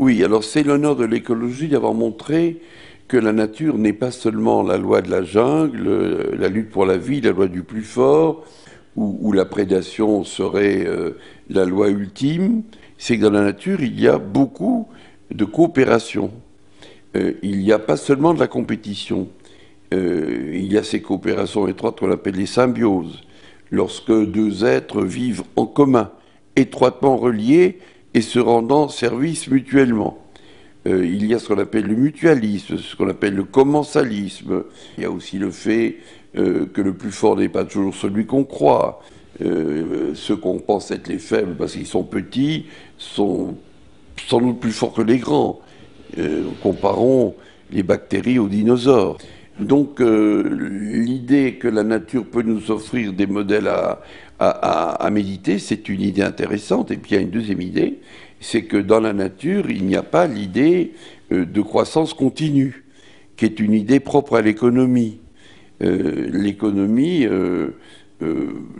Oui, alors c'est l'honneur de l'écologie d'avoir montré que la nature n'est pas seulement la loi de la jungle, la lutte pour la vie, la loi du plus fort, où la prédation serait la loi ultime. C'est que dans la nature, il y a beaucoup de coopération. Il n'y a pas seulement de la compétition. Il y a ces coopérations étroites qu'on appelle les symbioses, lorsque deux êtres vivent en commun, étroitement reliés et se rendant service mutuellement. Il y a ce qu'on appelle le mutualisme, ce qu'on appelle le commensalisme. Il y a aussi le fait que le plus fort n'est pas toujours celui qu'on croit. Ceux qu'on pense être les faibles parce qu'ils sont petits sont sans doute plus forts que les grands. Comparons les bactéries aux dinosaures. Donc l'idée que la nature peut nous offrir des modèles à méditer, c'est une idée intéressante. Et puis il y a une deuxième idée, c'est que dans la nature, il n'y a pas l'idée de croissance continue, qui est une idée propre à l'économie. L'économie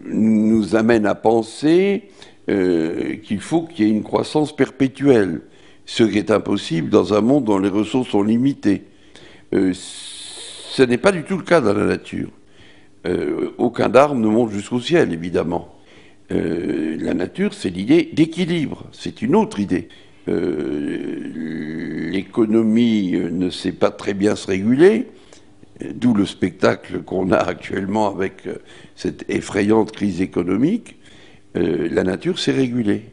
nous amène à penser qu'il faut qu'il y ait une croissance perpétuelle, ce qui est impossible dans un monde dont les ressources sont limitées. Ce n'est pas du tout le cas dans la nature. Aucun arbre ne monte jusqu'au ciel, évidemment. La nature, c'est l'idée d'équilibre. C'est une autre idée. L'économie ne sait pas très bien se réguler, d'où le spectacle qu'on a actuellement avec cette effrayante crise économique. La nature s'est régulée.